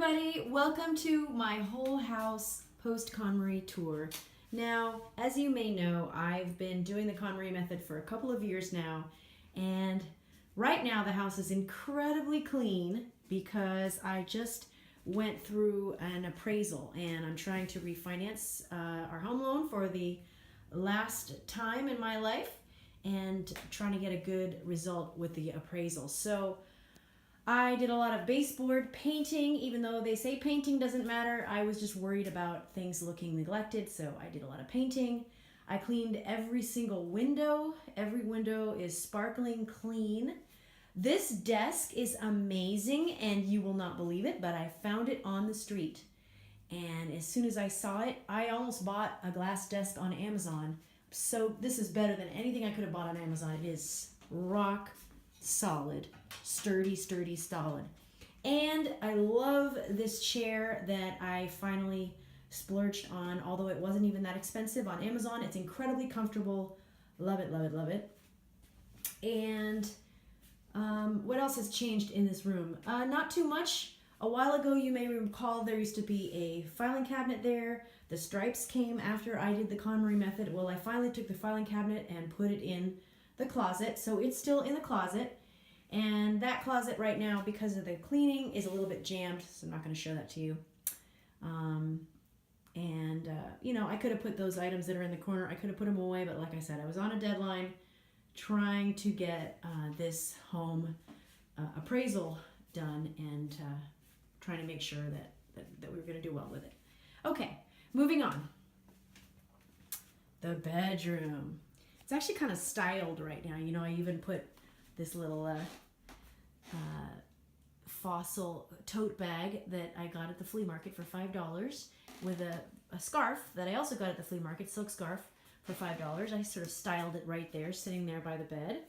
everybody, welcome to my whole house post KonMari tour. Now, as you may know, I've been doing the KonMari method for a couple of years now, and right now the house is incredibly clean because I just went through an appraisal and I'm trying to refinance our home loan for the last time in my life and trying to get a good result with the appraisal. So I did a lot of baseboard painting, even though they say painting doesn't matter. I was just worried about things looking neglected, so I did a lot of painting. I cleaned every single window. Every window is sparkling clean. This desk is amazing, and you will not believe it, but I found it on the street. And as soon as I saw it, I almost bought a glass desk on Amazon. So this is better than anything I could have bought on Amazon. It is rock solid, sturdy, solid. And I love this chair that I finally splurged on, although it wasn't even that expensive on Amazon. It's incredibly comfortable. Love it, love it, love it. And what else has changed in this room? Not too much. A while ago, you may recall there used to be a filing cabinet there. The stripes came after I did the KonMari method. Well, I finally took the filing cabinet and put it in the closet, so it's still in the closet. And that closet right now, because of the cleaning, is a little bit jammed, so I'm not going to show that to you. You know, I could have put those items that are in the corner, I could have put them away, but like I said, I was on a deadline trying to get this home appraisal done and trying to make sure that we were going to do well with it. Okay, moving on. The bedroom. It's actually kind of styled right now. You know, I even put this little fossil tote bag that I got at the flea market for $5 with a scarf that I also got at the flea market, silk scarf, for $5. I sort of styled it right there, sitting there by the bed.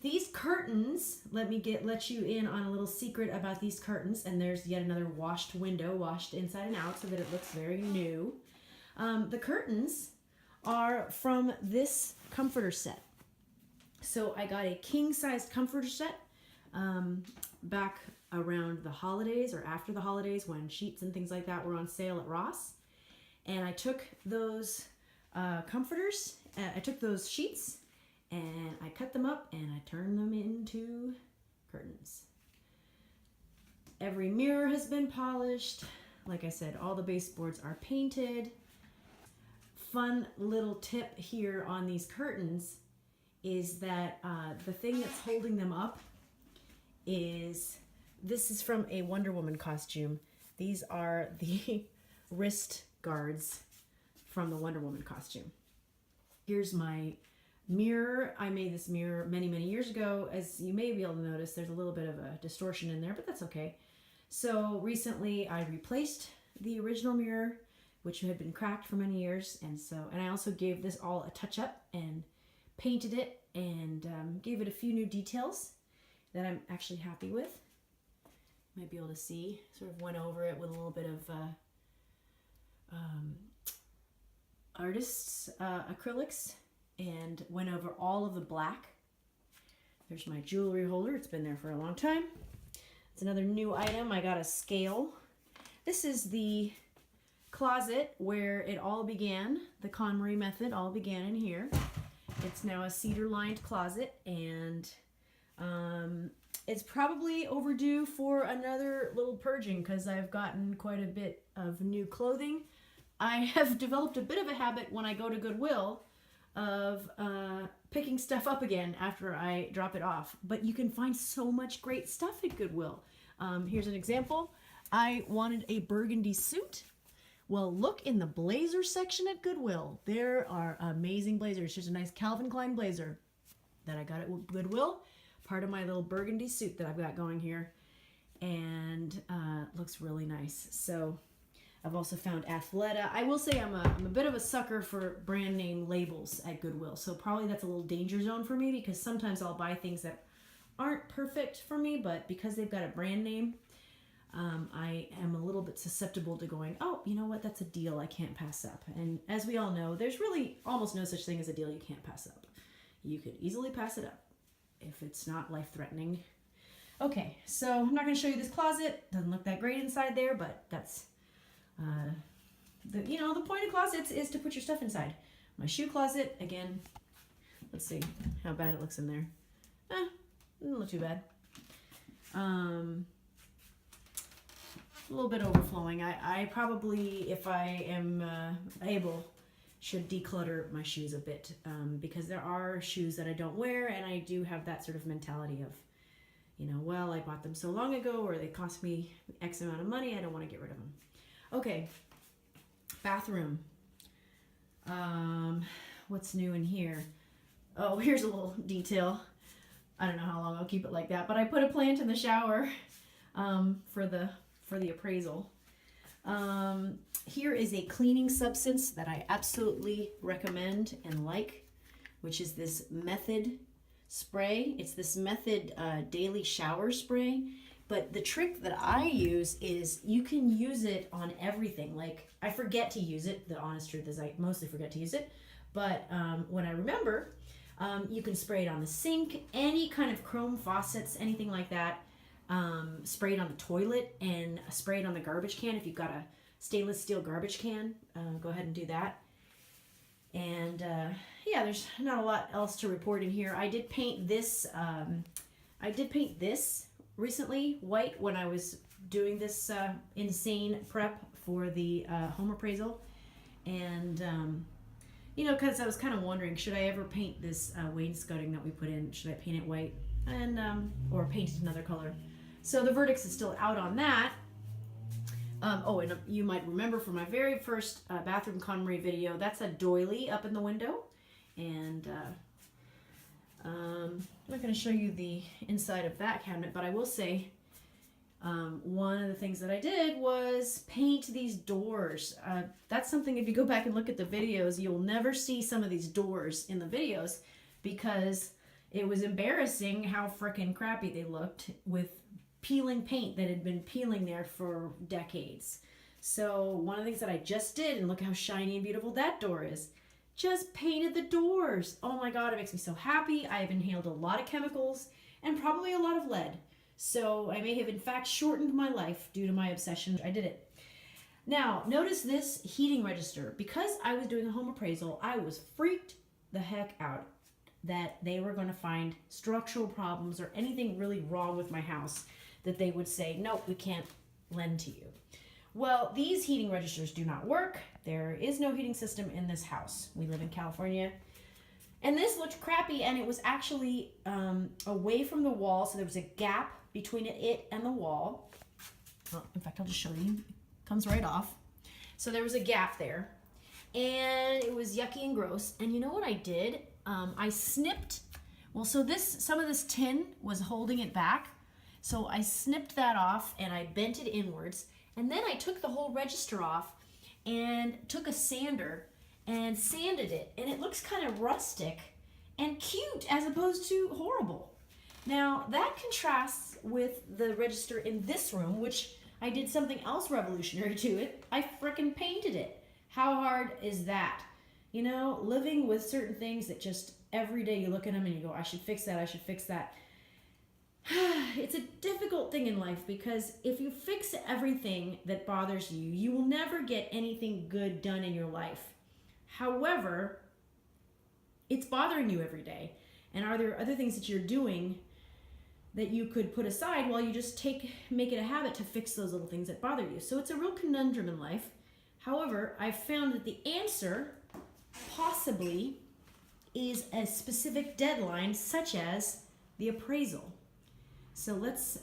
These curtains, let you in on a little secret about these curtains, and there's yet another washed window, washed inside and out so that it looks very new. The curtains are from this comforter set. So I got a king-sized comforter set back around the holidays or after the holidays when sheets and things like that were on sale at Ross. And I took those comforters, I took those sheets, and I cut them up and I turned them into curtains. Every mirror has been polished. Like I said, all the baseboards are painted. Fun little tip here on these curtains is that the thing that's holding them up this is from a Wonder Woman costume. These are the wrist guards from the Wonder Woman costume. Here's my mirror. I made this mirror many years ago. As you may be able to notice, there's a little bit of a distortion in there, but that's okay. So recently I replaced the original mirror, which had been cracked for many years, and I also gave this all a touch up and painted it and gave it a few new details that I'm actually happy with. You might be able to see, sort of went over it with a little bit of artist's acrylics and went over all of the black. There's my jewelry holder. It's been there for a long time. It's another new item. I got a scale. This is the closet where it all began. The KonMari method all began in here. It's now a cedar-lined closet, and it's probably overdue for another little purging because I've gotten quite a bit of new clothing. I have developed a bit of a habit when I go to Goodwill of picking stuff up again after I drop it off. But you can find so much great stuff at Goodwill. Here's an example. I wanted a burgundy suit. Well, look in the blazer section at Goodwill. There are amazing blazers. Here's a nice Calvin Klein blazer that I got at Goodwill. Part of my little burgundy suit that I've got going here. And looks really nice. So I've also found Athleta. I will say I'm a bit of a sucker for brand name labels at Goodwill. So probably that's a little danger zone for me because sometimes I'll buy things that aren't perfect for me, but because they've got a brand name, I am a little bit susceptible to going, oh, you know what, that's a deal I can't pass up. And as we all know, there's really almost no such thing as a deal you can't pass up. You could easily pass it up if it's not life-threatening. Okay, so I'm not going to show you this closet. Doesn't look that great inside there, but that's, the point of closets is to put your stuff inside. My shoe closet, again, let's see how bad it looks in there. Doesn't look too bad. A little bit overflowing. I probably, if I am able, should declutter my shoes a bit, because there are shoes that I don't wear, and I do have that sort of mentality of, well, I bought them so long ago, or they cost me X amount of money, I don't want to get rid of them. Okay, bathroom. What's new in here? Oh, here's a little detail. I don't know how long I'll keep it like that, but I put a plant in the shower for the appraisal. Here is a cleaning substance that I absolutely recommend and like, which is this Method spray. It's this Method daily shower spray. But the trick that I use is you can use it on everything. Like, I forget to use it. The honest truth is I mostly forget to use it. But when I remember, you can spray it on the sink, any kind of chrome faucets, anything like that. Spray it on the toilet, and spray it on the garbage can. If you've got a stainless steel garbage can, go ahead and do that. And yeah, there's not a lot else to report in here. I did paint this. Recently white when I was doing this insane prep for the home appraisal, and because I was kind of wondering, should I ever paint this wainscoting that we put in? Should I paint it white and or paint it another color? So the verdict is still out on that. And you might remember from my very first bathroom KonMari video, that's a doily up in the window, and I'm not going to show you the inside of that cabinet, but I will say one of the things that I did was paint these doors. That's something, if you go back and look at the videos, you'll never see some of these doors in the videos, because it was embarrassing how frickin' crappy they looked with peeling paint that had been peeling there for decades. So one of the things that I just did, and look how shiny and beautiful that door is, just painted the doors. Oh my God, it makes me so happy. I have inhaled a lot of chemicals and probably a lot of lead. So I may have in fact shortened my life due to my obsession. I did it. Now, notice this heating register. Because I was doing a home appraisal, I was freaked the heck out that they were going to find structural problems or anything really wrong with my house that they would say, nope, we can't lend to you. Well, these heating registers do not work. There is no heating system in this house. We live in California. And this looked crappy, and it was actually away from the wall, so there was a gap between it and the wall. Well, in fact, I'll just show you. It comes right off. So there was a gap there, and it was yucky and gross. And you know what I did? I snipped, some of this tin was holding it back, so I snipped that off and I bent it inwards. And then I took the whole register off and took a sander and sanded it. And it looks kind of rustic and cute as opposed to horrible. Now, that contrasts with the register in this room, which I did something else revolutionary to it. I frickin' painted it. How hard is that? Living with certain things that just every day you look at them and you go, I should fix that, I should fix that. It's a difficult thing in life, because if you fix everything that bothers you, you will never get anything good done in your life. However, it's bothering you every day. And are there other things that you're doing that you could put aside while you just make it a habit to fix those little things that bother you? So it's a real conundrum in life. However, I've found that the answer possibly is a specific deadline, such as the appraisal. So let's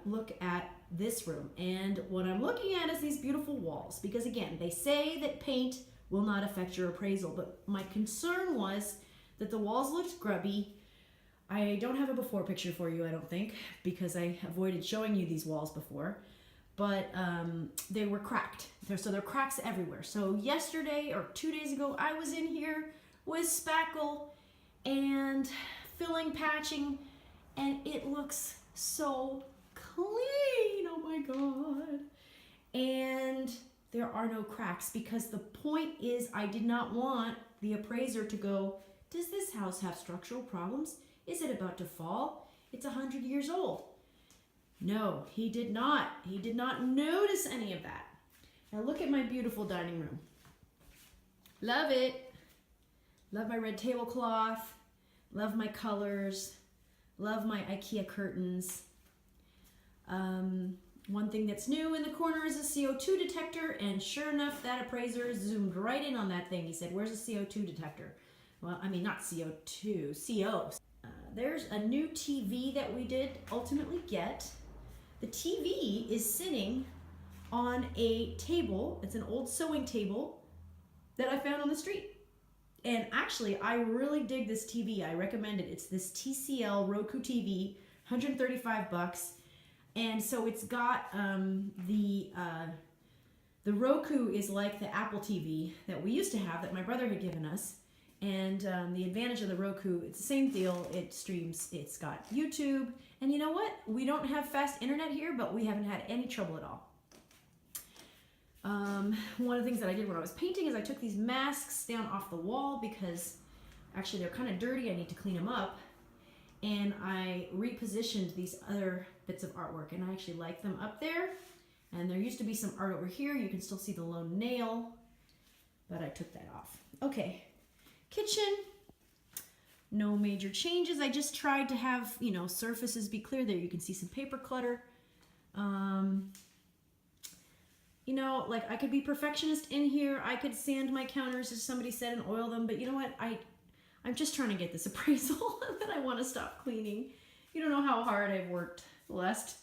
look at this room. And what I'm looking at is these beautiful walls, because again, they say that paint will not affect your appraisal, but my concern was that the walls looked grubby. I don't have a before picture for you, I don't think, because I avoided showing you these walls before, but they were cracked. So there are cracks everywhere. So yesterday or 2 days ago, I was in here with spackle and filling, patching, and it looks so clean. Oh my God. And there are no cracks, because the point is I did not want the appraiser to go, does this house have structural problems? Is it about to fall? It's 100 years old. No, he did not. He did not notice any of that. Now look at my beautiful dining room. Love it. Love my red tablecloth. Love my colors. Love my IKEA curtains. One thing that's new in the corner is a CO2 detector, and sure enough, that appraiser zoomed right in on that thing. He said, "Where's the CO2 detector?" Well, I mean, not CO2, CO. There's a new TV that we did ultimately get. The TV is sitting on a table. It's an old sewing table that I found on the street. And actually, I really dig this TV. I recommend it. It's this TCL Roku TV, $135. And so it's got the Roku is like the Apple TV that we used to have that my brother had given us. And the advantage of the Roku, it's the same deal. It streams, it's got YouTube. And you know what? We don't have fast internet here, but we haven't had any trouble at all. One of the things that I did when I was painting is I took these masks down off the wall because actually they're kind of dirty. I need to clean them up. And I repositioned these other bits of artwork, and I actually like them up there. And there used to be some art over here. You can still see the lone nail, but I took that off. Okay, kitchen. No major changes. I just tried to have, you know, surfaces be clear. There you can see some paper clutter. You know, like I could be perfectionist in here. I could sand my counters, as somebody said, and oil them. But you know what? I'm just trying to get this appraisal that I want to stop cleaning. You don't know how hard I've worked the last,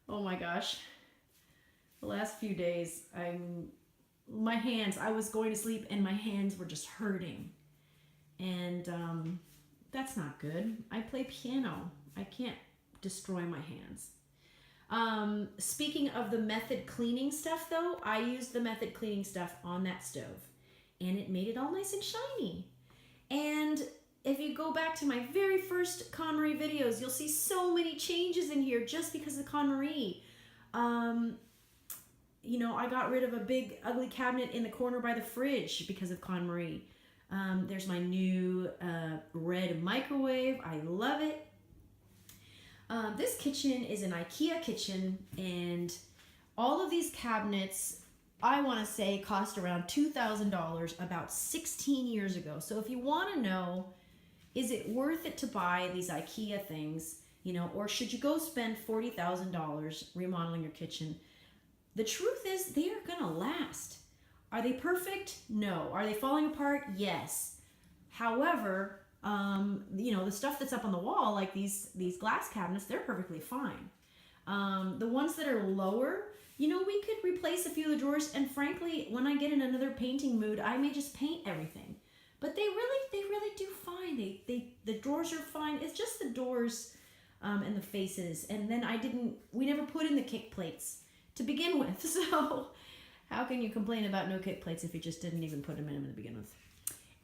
oh my gosh, the last few days. My hands, I was going to sleep and my hands were just hurting. And that's not good. I play piano. I can't destroy my hands. Speaking of the method cleaning stuff though, I used the method cleaning stuff on that stove and it made it all nice and shiny. And if you go back to my very first KonMari videos, you'll see so many changes in here just because of KonMari. You know, I got rid of a big ugly cabinet in the corner by the fridge because of KonMari. There's my new red microwave. I love it. This kitchen is an IKEA kitchen, and all of these cabinets, I want to say, cost around $2,000 about 16 years ago. So if you want to know, is it worth it to buy these IKEA things, you know, or should you go spend $40,000 remodeling your kitchen? The truth is they are going to last. Are they perfect? No. Are they falling apart? Yes. However, you know, the stuff that's up on the wall, like these glass cabinets, they're perfectly fine. The ones that are lower, you know, we could replace a few of the drawers, and frankly, when I get in another painting mood, I may just paint everything. But they really do fine. The drawers are fine. It's just the doors and the faces. And then we never put in the kick plates to begin with. So how can you complain about no kick plates if you just didn't even put them in to begin with?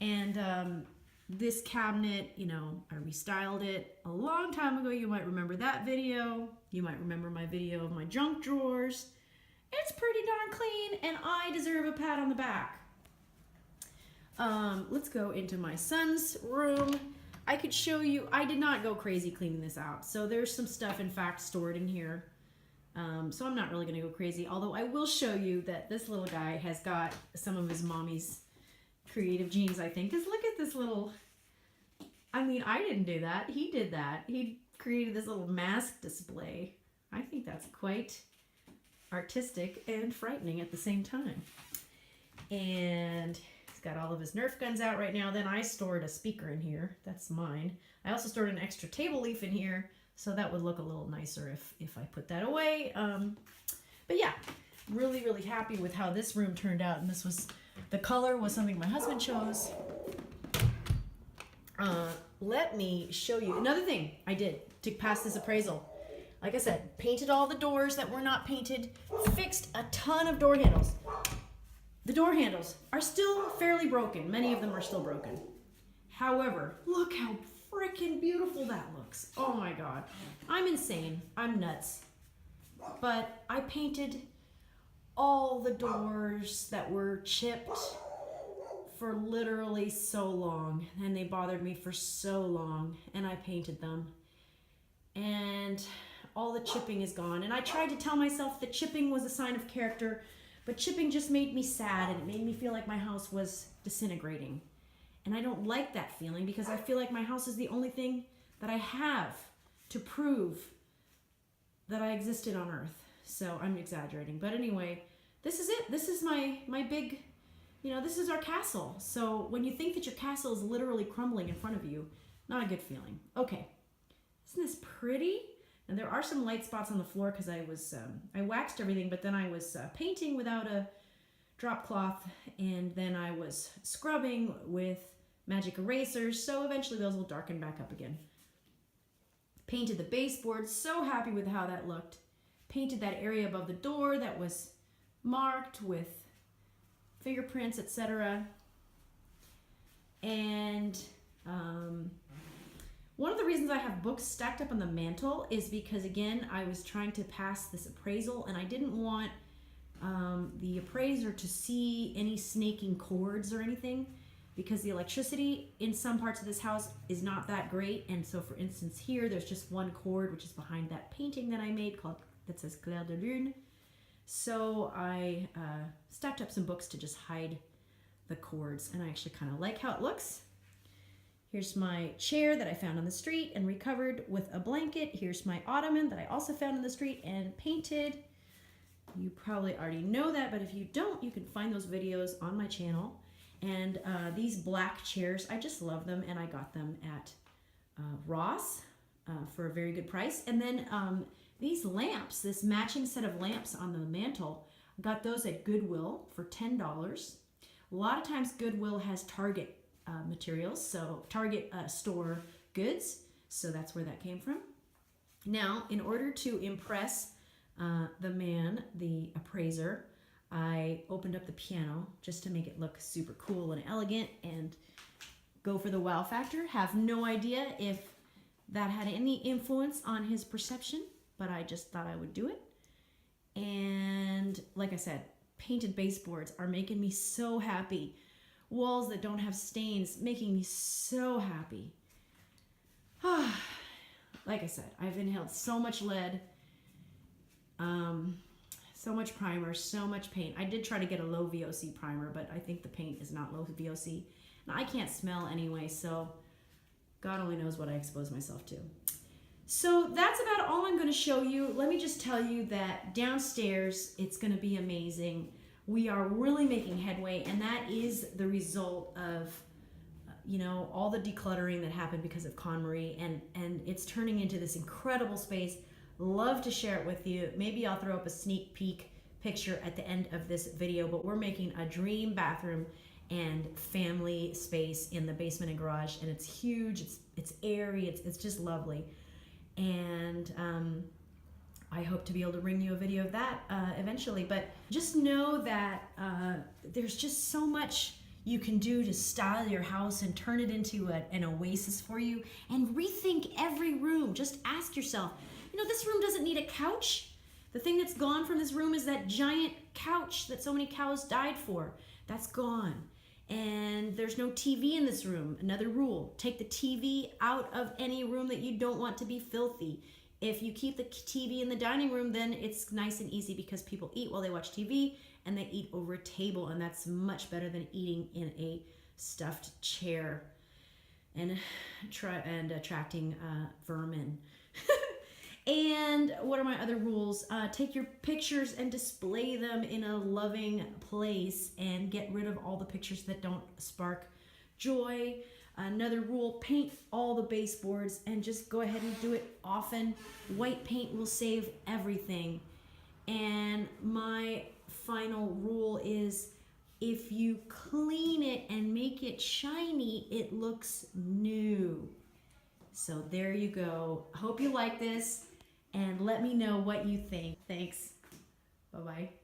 And this cabinet, you know, I restyled it a long time ago. You might remember that video. You might remember my video of my junk drawers. It's pretty darn clean, and I deserve a pat on the back. Let's go into my son's room. I could show you, I did not go crazy cleaning this out. So there's some stuff, in fact, stored in here. So I'm not really going to go crazy, although I will show you that this little guy has got some of his mommy's creative genes, I think. Because look at this little, I mean, I didn't do that. He did that. He created this little mask display. I think that's quite artistic and frightening at the same time. And he's got all of his Nerf guns out right now. Then I stored a speaker in here. That's mine. I also stored an extra table leaf in here, so that would look a little nicer if I put that away. But yeah, really happy with how this room turned out. And the color was something my husband chose. Let me show you another thing I did to pass this appraisal. Like I said, painted all the doors that were not painted, fixed a ton of door handles. The door handles are still fairly broken. Many of them are still broken. However, look how freaking beautiful that looks. Oh my God. I'm insane. I'm nuts. But I painted all the doors that were chipped for literally so long, and they bothered me for so long, and I painted them. And all the chipping is gone. And I tried to tell myself that chipping was a sign of character, but chipping just made me sad, and it made me feel like my house was disintegrating. And I don't like that feeling, because I feel like my house is the only thing that I have to prove that I existed on Earth. So I'm exaggerating. But anyway, this is it. This is my big, this is our castle. So when you think that your castle is literally crumbling in front of you, not a good feeling. Okay. Isn't this pretty? And there are some light spots on the floor because I waxed everything, but then I was painting without a drop cloth, and then I was scrubbing with magic erasers, so eventually those will darken back up again. Painted the baseboard, so happy with how that looked. Painted that area above the door that was marked with fingerprints, etc. And one of the reasons I have books stacked up on the mantle is because, again, I was trying to pass this appraisal, and I didn't want the appraiser to see any snaking cords or anything, because the electricity in some parts of this house is not that great. And so, for instance, here there's just one cord, which is behind that painting that I made that says Clair de Lune. So I stacked up some books to just hide the cords, and I actually kind of like how it looks. Here's my chair that I found on the street and recovered with a blanket. Here's my ottoman that I also found on the street and painted. You probably already know that, but if you don't, you can find those videos on my channel. And these black chairs, I just love them, and I got them at Ross for a very good price. And then these lamps, this matching set of lamps on the mantle, I got those at Goodwill for $10. A lot of times Goodwill has Target materials, so Target store goods, so that's where that came from. Now, in order to impress the appraiser, I opened up the piano just to make it look super cool and elegant and go for the wow factor. Have no idea if that had any influence on his perception, but I just thought I would do it. And like I said, painted baseboards are making me so happy. Walls that don't have stains, making me so happy. Like I said, I've inhaled so much lead, so much primer, so much paint. I did try to get a low VOC primer, but I think the paint is not low VOC. Now, I can't smell anyway, so God only knows what I expose myself to. So that's about all I'm going to show you. Let me just tell you that downstairs, it's going to be amazing. We are really making headway, and that is the result of, all the decluttering that happened because of KonMari, and it's turning into this incredible space. Love to share it with you. Maybe I'll throw up a sneak peek picture at the end of this video, but we're making a dream bathroom and family space in the basement and garage, and it's huge, it's airy, it's just lovely. And I hope to be able to bring you a video of that eventually, but just know that there's just so much you can do to style your house and turn it into an oasis for you, and rethink every room. Just ask yourself, this room doesn't need a couch. The thing that's gone from this room is that giant couch that so many cows died for. That's gone. And there's no TV in this room. Another rule, take the TV out of any room that you don't want to be filthy. If you keep the TV in the dining room, then it's nice and easy, because people eat while they watch TV, and they eat over a table, and that's much better than eating in a stuffed chair and attracting vermin. And what are my other rules? Take your pictures and display them in a loving place, and get rid of all the pictures that don't spark joy. Another rule, paint all the baseboards, and just go ahead and do it often. White paint will save everything. And my final rule is, if you clean it and make it shiny, it looks new. So there you go. Hope you like this, and let me know what you think. Thanks. Bye-bye.